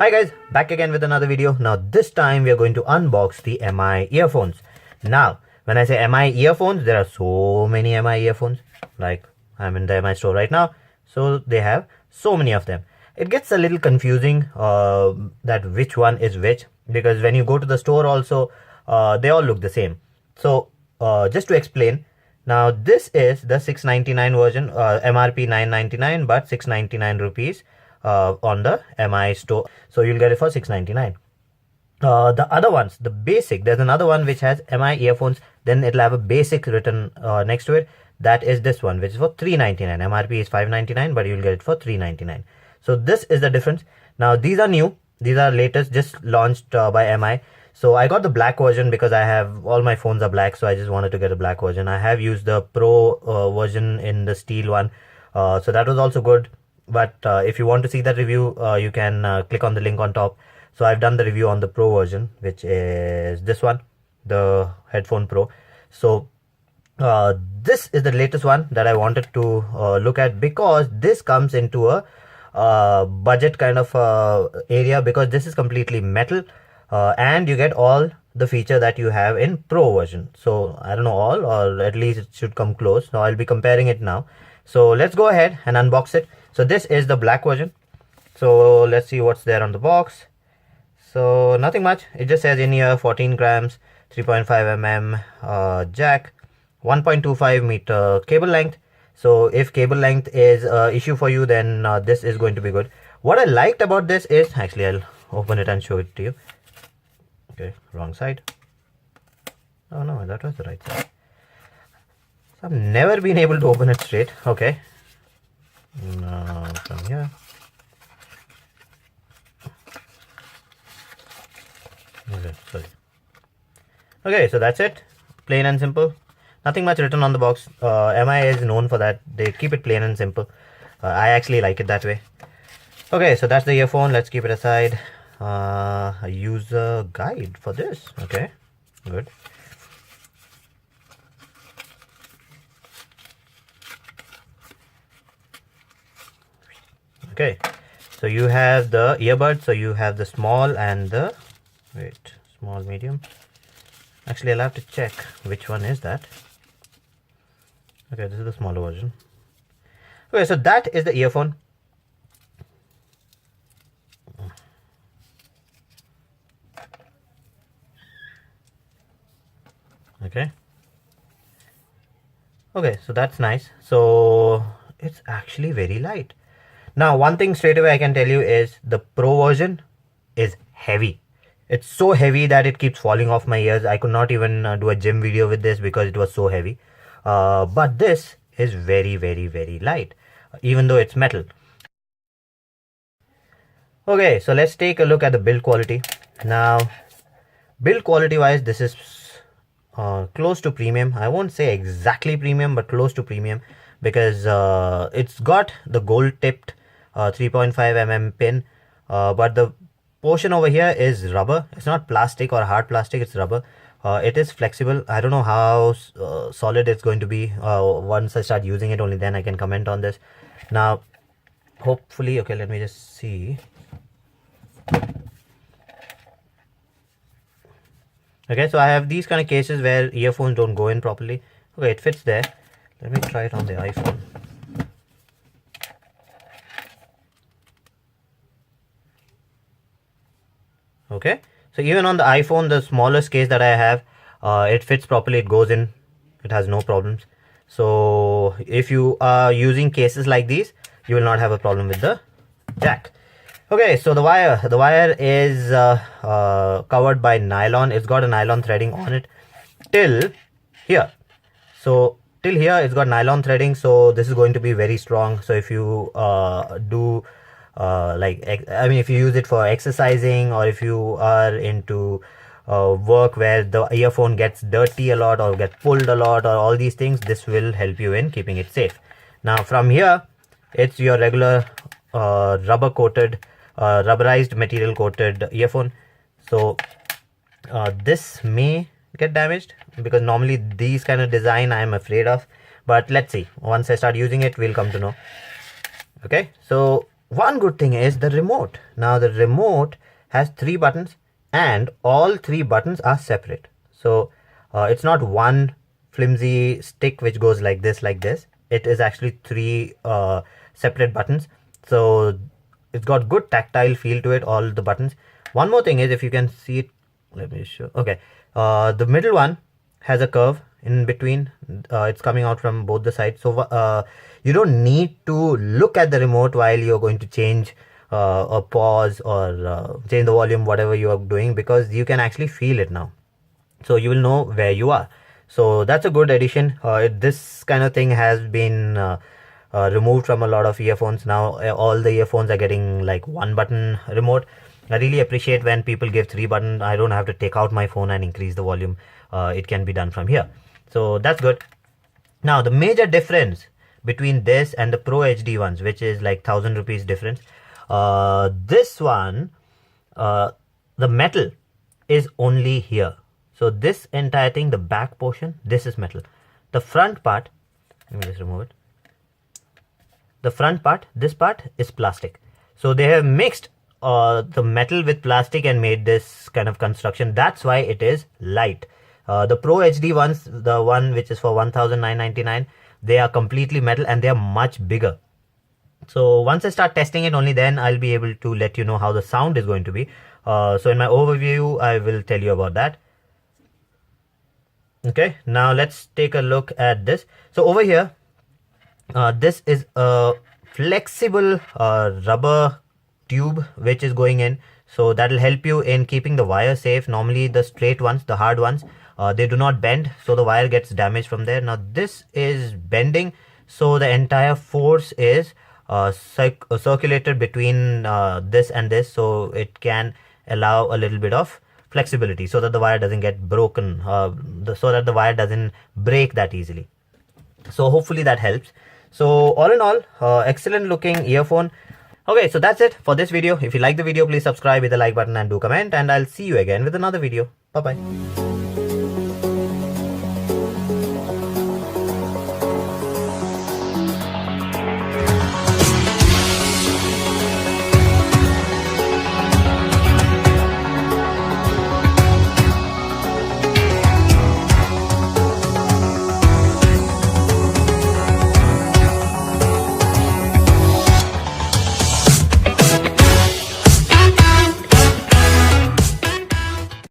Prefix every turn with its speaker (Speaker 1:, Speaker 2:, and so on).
Speaker 1: Hi guys, back again with another video. Now this time we are going to unbox the Mi earphones. Now when I say Mi earphones, there are so many Mi earphones. Like I'm in the Mi store right now, so they have so many of them. It gets a little confusing that which one is which, because when you go to the store also they all look the same. So just to explain, now this is the 699 version, MRP 999 but 699 rupees on the Mi store. So you'll get it for 699. The other ones, the basic, there's another one which has Mi earphones, then it'll have a basic written next to it. That is this one, which is for 399. MRP is 599, but you'll get it for 399. So this is the difference. Now these are new, these are latest, just launched by Mi. So I got the black version because I have, all my phones are black, so I just wanted to get a black version. I have used the pro version in the steel one, so that was also good. But if you want to see that review, you can click on the link on top. So I've done the review on the pro version, which is this one, the headphone pro. So this is the latest one that I wanted to look at, because this comes into a budget kind of area, because this is completely metal and you get all the feature that you have in pro version. So I don't know all, or at least it should come close. So I'll be comparing it now. So let's go ahead and unbox it. So this is the black version. So let's see what's there on the box. So nothing much. It just says in here 14 grams, 3.5 mm jack, 1.25 meter cable length. So if cable length is an issue for you, then this is going to be good. What I liked about this is, actually I'll open it and show it to you. Okay, wrong side. Oh no, that was the right side. So I've never been able to open it straight. Okay. Now from here. Okay, sorry. Okay, so that's it. Plain and simple. Nothing much written on the box. Mi is known for that. They keep it plain and simple. I actually like it that way. Okay, so that's the earphone. Let's keep it aside. A user guide for this. Okay, good. Okay, so you have the earbud. So you have the small and the, wait, small, medium. Actually, I'll have to check which one is that. Okay, this is the smaller version. Okay, so that is the earphone. Okay, so that's nice. So it's actually very light. Now one thing straight away I can tell you is the pro version is heavy. It's so heavy that it keeps falling off my ears. I could not even do a gym video with this because it was so heavy. But this is very, very, very light, even though it's metal. Okay, so let's take a look at the build quality. Now build quality wise, this is close to premium. I won't say exactly premium, but close to premium, because it's got the gold tipped 3.5 mm pin, but the portion over here is rubber. It's not plastic or hard plastic, it's rubber. It is flexible. I don't know how solid it's going to be. Once I start using it, only then I can comment on this. Now hopefully, okay, let me just see. Okay, so I have these kind of cases where earphones don't go in properly. Okay, it fits there. Let me try it on the iPhone. Okay, so even on the iPhone, the smallest case that I have, it fits properly, it goes in, it has no problems. So if you are using cases like these, you will not have a problem with the jack. Okay, so the wire is covered by nylon. It's got a nylon threading on it till here. So till here it's got nylon threading, so this is going to be very strong. So if you do if you use it for exercising, or if you are into work where the earphone gets dirty a lot or get pulled a lot, or all these things, this will help you in keeping it safe. Now from here, it's your regular rubber coated, rubberized material coated earphone. So this may get damaged, because normally these kind of design I am afraid of, but let's see. Once I start using it, we'll come to know. Okay, so one good thing is the remote. Now the remote has 3 buttons and all 3 buttons are separate. So it's not one flimsy stick which goes like this. It is actually 3 separate buttons. So it's got good tactile feel to it, all the buttons. One more thing is, if you can see it, let me show. Okay, the middle one has a curve in between. It's coming out from both the sides. So you don't need to look at the remote while you're going to change or pause or change the volume, whatever you are doing, because you can actually feel it now. So you will know where you are. So that's a good addition. This kind of thing has been removed from a lot of earphones. Now all the earphones are getting like 1 button remote. I really appreciate when people give 3 buttons. I don't have to take out my phone and increase the volume. It can be done from here. So that's good. Now the major difference between this and the Pro HD ones, which is like 1,000 rupees difference. This one, the metal is only here. So this entire thing, the back portion, this is metal. The front part, let me just remove it. The front part, this part is plastic. So they have mixed the metal with plastic and made this kind of construction. That's why it is light. The Pro HD ones, the one which is for 1,999, they are completely metal and they are much bigger. So once I start testing it, only then I'll be able to let you know how the sound is going to be. So in my overview, I will tell you about that. Okay, now let's take a look at this. So over here, this is a flexible rubber tube which is going in. So that will help you in keeping the wire safe. Normally the straight ones, the hard ones, they do not bend, so the wire gets damaged from there. Now this is bending, so the entire force is circulated between this and this, so it can allow a little bit of flexibility so that the wire doesn't get broken, so that the wire doesn't break that easily. So hopefully that helps. So all in all, excellent looking earphone. Okay, so that's it for this video. If you like the video, please subscribe, hit the like button and do comment, and I'll see you again with another video. Bye bye.